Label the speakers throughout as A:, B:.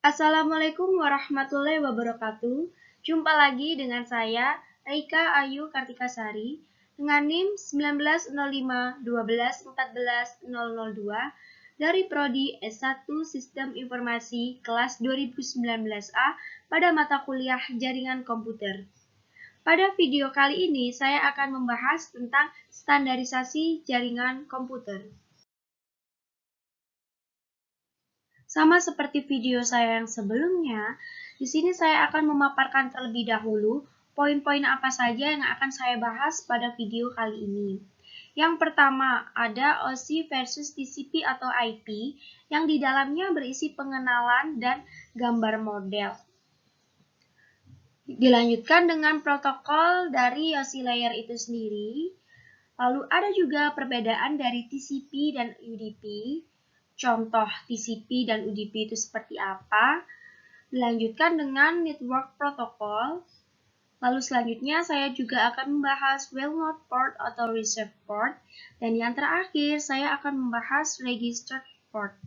A: Assalamualaikum warahmatullahi wabarakatuh. Jumpa lagi dengan saya, Reika Ayu Kartikasari, dengan NIM 1905-12-14-002 dari Prodi S1 Sistem Informasi kelas 2019A pada mata kuliah Jaringan Komputer. Pada video kali ini, saya akan membahas tentang standarisasi jaringan komputer. Sama seperti video saya yang sebelumnya, di sini saya akan memaparkan terlebih dahulu poin-poin apa saja yang akan saya bahas pada video kali ini. Yang pertama, ada OSI versus TCP atau IP, yang di dalamnya berisi pengenalan dan gambar model. Dilanjutkan dengan protokol dari OSI layer itu sendiri. Lalu ada juga perbedaan dari TCP dan UDP. Contoh TCP dan UDP itu seperti apa. Dilanjutkan dengan network protocol. Lalu selanjutnya saya juga akan membahas well-known port atau reserved port. Dan yang terakhir saya akan membahas registered port.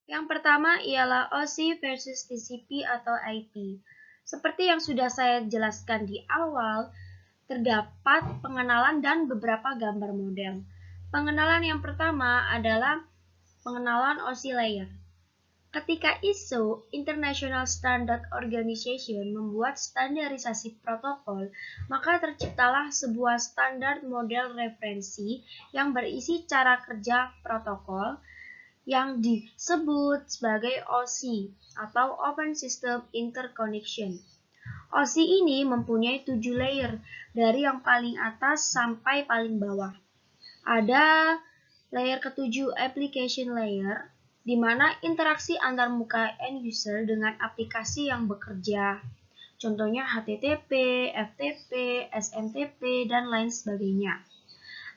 A: Yang pertama ialah OSI versus TCP atau IP. Seperti yang sudah saya jelaskan di awal, terdapat pengenalan dan beberapa gambar model. Pengenalan yang pertama adalah pengenalan OSI layer. Ketika ISO, International Standard Organization, membuat standarisasi protokol, maka terciptalah sebuah standar model referensi yang berisi cara kerja protokol yang disebut sebagai OSI atau Open System Interconnection. OSI ini mempunyai 7 layer dari yang paling atas sampai paling bawah. Ada layer ke-7 application layer, di mana interaksi antar muka end user dengan aplikasi yang bekerja. Contohnya HTTP, FTP, SMTP, dan lain sebagainya.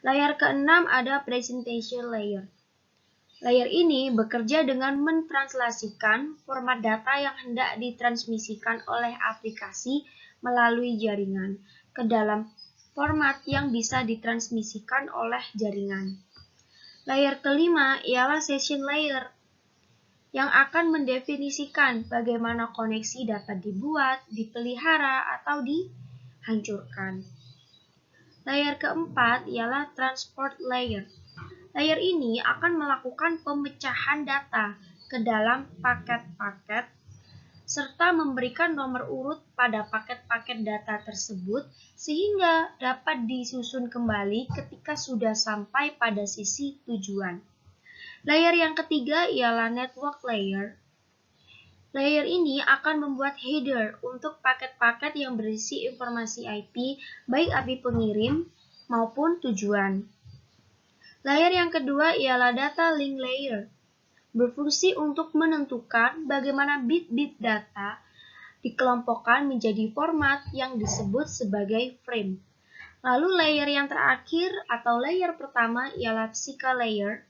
A: Layer ke-6 ada presentation layer. Layer ini bekerja dengan mentranslasikan format data yang hendak ditransmisikan oleh aplikasi melalui jaringan ke dalam format yang bisa ditransmisikan oleh jaringan. Layer kelima ialah session layer yang akan mendefinisikan bagaimana koneksi dapat dibuat, dipelihara, atau dihancurkan. Layer keempat ialah transport layer. Layer ini akan melakukan pemecahan data ke dalam paket-paket serta memberikan nomor urut pada paket-paket data tersebut sehingga dapat disusun kembali ketika sudah sampai pada sisi tujuan. Layer yang ketiga ialah network layer. Layer ini akan membuat header untuk paket-paket yang berisi informasi IP, baik IP pengirim maupun tujuan. Layer yang kedua ialah data link layer, berfungsi untuk menentukan bagaimana bit-bit data dikelompokkan menjadi format yang disebut sebagai frame. Lalu layer yang terakhir atau layer pertama ialah physical layer.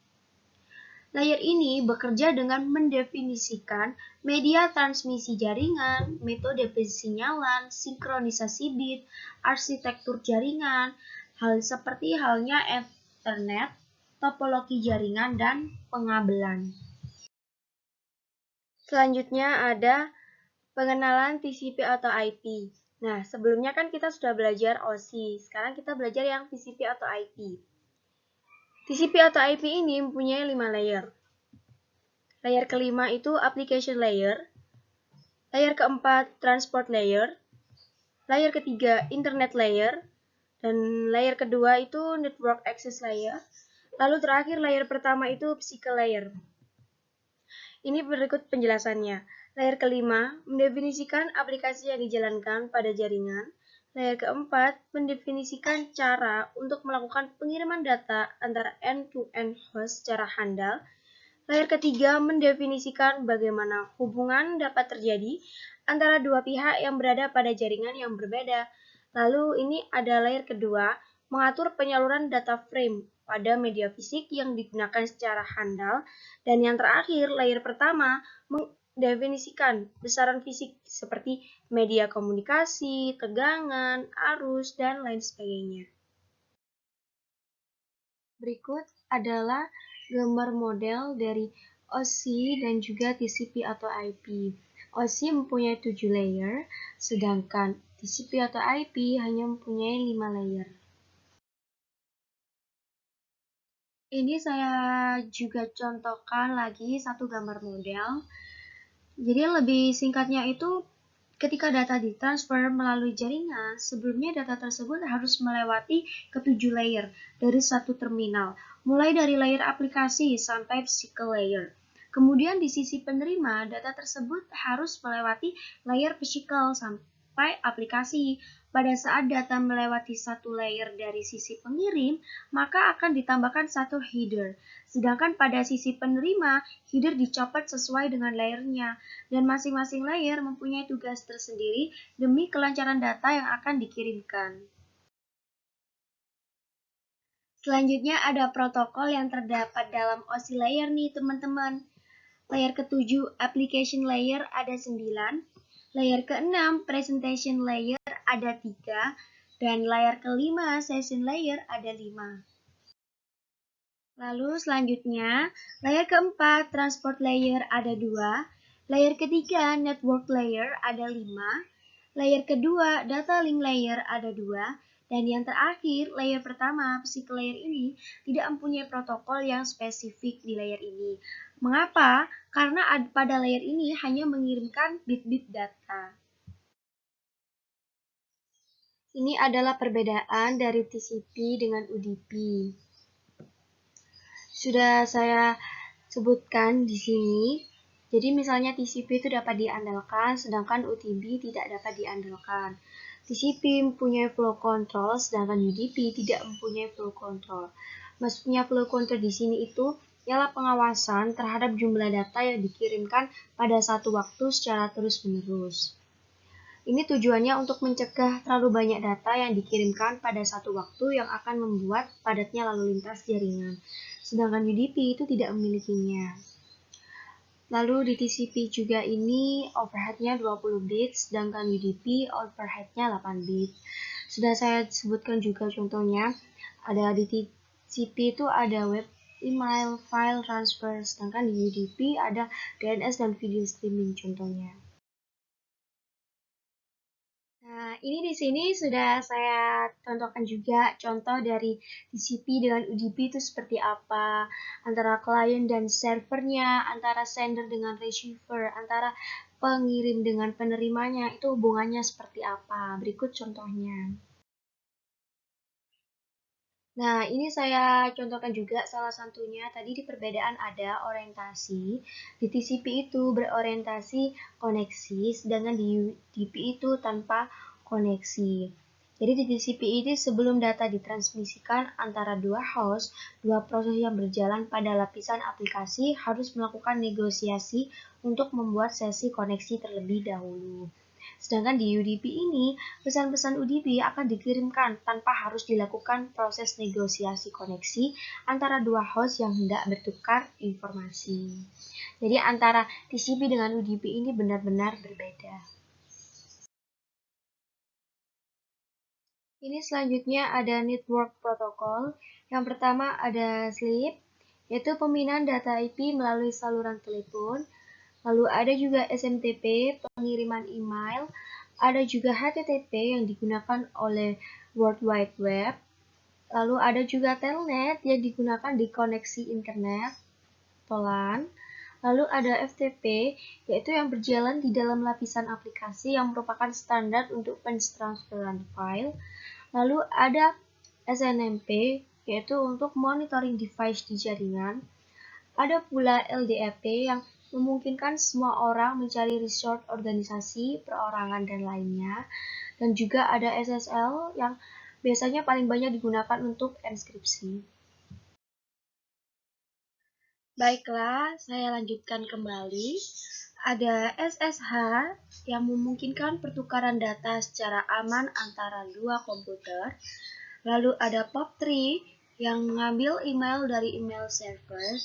A: Layer ini bekerja dengan mendefinisikan media transmisi jaringan, metode pensinyalan, sinkronisasi bit, arsitektur jaringan, hal seperti halnya Ethernet, topologi jaringan, dan pengabelan. Selanjutnya ada pengenalan TCP atau IP. Nah, sebelumnya kan kita sudah belajar OSI, sekarang kita belajar yang TCP atau IP. TCP atau IP ini mempunyai 5 layer. Layer kelima itu application layer, layer keempat transport layer, layer ketiga internet layer, dan layer kedua itu network access layer, lalu terakhir layer pertama itu physical layer. Ini berikut penjelasannya. Layer kelima mendefinisikan aplikasi yang dijalankan pada jaringan. Layer keempat mendefinisikan cara untuk melakukan pengiriman data antara end-to-end host secara handal. Layer ketiga mendefinisikan bagaimana hubungan dapat terjadi antara dua pihak yang berada pada jaringan yang berbeda. Lalu ini ada layer kedua, mengatur penyaluran data frame pada media fisik yang digunakan secara handal. Dan yang terakhir, layer pertama mendefinisikan besaran fisik seperti media komunikasi, tegangan, arus, dan lain sebagainya. Berikut adalah gambar model dari OSI dan juga TCP atau IP. OSI mempunyai 7 layer, sedangkan TCP atau IP hanya mempunyai 5 layer. Ini saya juga contohkan lagi satu gambar model. Jadi lebih singkatnya itu, ketika data ditransfer melalui jaringan, sebelumnya data tersebut harus melewati ketujuh layer dari satu terminal, mulai dari layer aplikasi sampai physical layer. Kemudian di sisi penerima, data tersebut harus melewati layer physical sampai aplikasi. Pada saat data melewati satu layer dari sisi pengirim, maka akan ditambahkan satu header. Sedangkan pada sisi penerima, header dicopot sesuai dengan layernya, dan masing-masing layer mempunyai tugas tersendiri demi kelancaran data yang akan dikirimkan. Selanjutnya ada protokol yang terdapat dalam OSI layer nih teman-teman. Layer ke-7 application layer ada 9, layer ke-6 presentation layer ada 3, dan layer ke-5 session layer ada 5. Lalu selanjutnya, layer ke-4 transport layer ada 2, layer ke-3 network layer ada 5, layer kedua data link layer ada 2, dan yang terakhir layer pertama physical layer ini tidak mempunyai protokol yang spesifik di layer ini. Mengapa? Karena pada layer ini hanya mengirimkan bit-bit data. Ini adalah perbedaan dari TCP dengan UDP. Sudah saya sebutkan di sini. Jadi misalnya TCP itu dapat diandalkan, sedangkan UDP tidak dapat diandalkan. TCP mempunyai flow control, sedangkan UDP tidak mempunyai flow control. Maksudnya flow control di sini itu ialah pengawasan terhadap jumlah data yang dikirimkan pada satu waktu secara terus-menerus. Ini tujuannya untuk mencegah terlalu banyak data yang dikirimkan pada satu waktu yang akan membuat padatnya lalu lintas jaringan. Sedangkan UDP itu tidak memilikinya. Lalu di TCP juga ini overhead-nya 20 bit, sedangkan UDP overhead-nya 8 bit. Sudah saya sebutkan juga contohnya, ada di TCP itu ada web, email, file transfer, sedangkan di UDP ada DNS dan video streaming contohnya. Nah, ini di sini sudah saya contohkan juga contoh dari TCP dengan UDP itu seperti apa, antara klien dan servernya, antara sender dengan receiver, antara pengirim dengan penerimanya, itu hubungannya seperti apa. Berikut contohnya. Nah, ini saya contohkan juga salah satunya tadi di perbedaan ada orientasi. Di TCP itu berorientasi koneksi, sedangkan di UDP itu tanpa koneksi. Jadi di TCP ini sebelum data ditransmisikan antara dua host, dua proses yang berjalan pada lapisan aplikasi harus melakukan negosiasi untuk membuat sesi koneksi terlebih dahulu. Sedangkan di UDP ini, pesan-pesan UDP akan dikirimkan tanpa harus dilakukan proses negosiasi koneksi antara dua host yang hendak bertukar informasi. Jadi antara TCP dengan UDP ini benar-benar berbeda. Ini selanjutnya ada network protocol. Yang pertama ada SLEEP, yaitu pemindahan data IP melalui saluran telepon. Lalu ada juga SMTP, pengiriman email. Ada juga HTTP yang digunakan oleh World Wide Web. Lalu ada juga Telnet yang digunakan di koneksi internet, LAN. Lalu ada FTP, yaitu yang berjalan di dalam lapisan aplikasi yang merupakan standar untuk pentransferan file. Lalu ada SNMP, yaitu untuk monitoring device di jaringan. Ada pula LDAP yang memungkinkan semua orang mencari resource organisasi, perorangan, dan lainnya. Dan juga ada SSL yang biasanya paling banyak digunakan untuk enskripsi. Baiklah, saya lanjutkan kembali. Ada SSH yang memungkinkan pertukaran data secara aman antara dua komputer. Lalu ada POP3 yang mengambil email dari email server.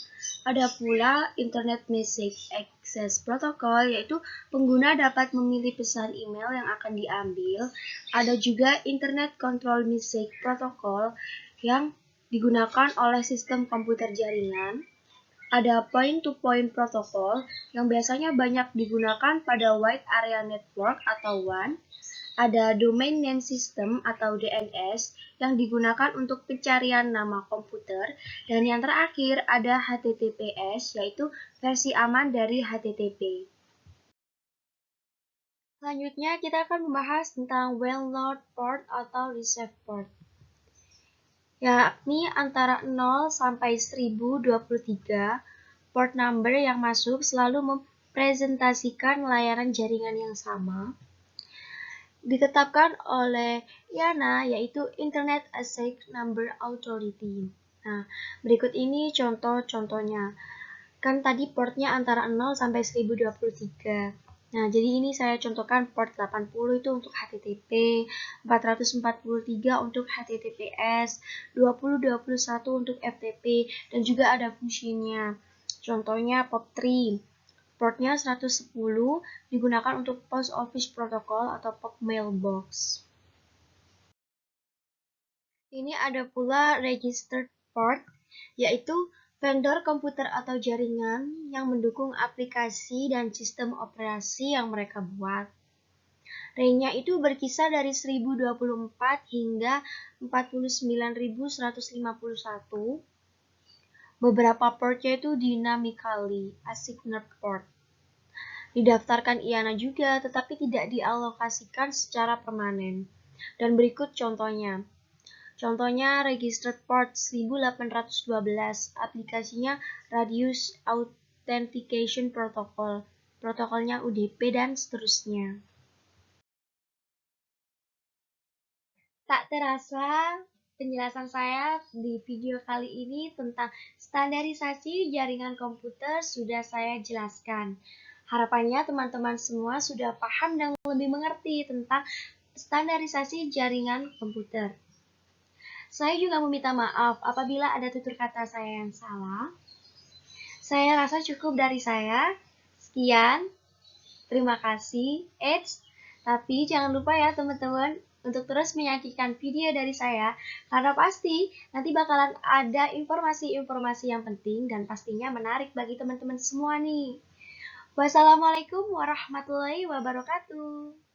A: Ada pula Internet Message Access Protocol, yaitu pengguna dapat memilih pesan email yang akan diambil. Ada juga Internet Control Message Protocol yang digunakan oleh sistem komputer jaringan. Ada point-to-point protocol yang biasanya banyak digunakan pada Wide Area Network atau WAN. Ada Domain Name System atau DNS yang digunakan untuk pencarian nama komputer. Dan yang terakhir ada HTTPS, yaitu versi aman dari HTTP. Selanjutnya kita akan membahas tentang well-known port atau reserved port, yakni antara 0 sampai 1023. Port number yang masuk selalu mempresentasikan layanan jaringan yang sama, ditetapkan oleh IANA, yaitu Internet Access Number Authority. Nah, berikut ini contoh-contohnya. Kan tadi portnya antara 0 sampai 1023. Nah, jadi ini saya contohkan port 80 itu untuk HTTP, 443 untuk HTTPS, 2021 untuk FTP, dan juga ada fungsinya. Contohnya POP3. Portnya 110 digunakan untuk Post Office Protocol atau POP Mailbox. Ini ada pula Registered Port, yaitu vendor komputer atau jaringan yang mendukung aplikasi dan sistem operasi yang mereka buat. Range-nya itu berkisar dari 1024 hingga 49151. Beberapa portnya itu dynamically assigned port. Didaftarkan IANA juga, tetapi tidak dialokasikan secara permanen. Dan berikut contohnya. Contohnya Registered Port 1812, aplikasinya Radius Authentication Protocol, protokolnya UDP, dan seterusnya. Tak terasa, penjelasan saya di video kali ini tentang standarisasi jaringan komputer sudah saya jelaskan. Harapannya teman-teman semua sudah paham dan lebih mengerti tentang standarisasi jaringan komputer. Saya juga meminta maaf apabila ada tutur kata saya yang salah. Saya rasa cukup dari saya. Sekian, terima kasih. Tapi jangan lupa ya teman-teman untuk terus menyaksikan video dari saya, karena pasti nanti bakalan ada informasi-informasi yang penting dan pastinya menarik bagi teman-teman semua nih. Wassalamualaikum warahmatullahi wabarakatuh.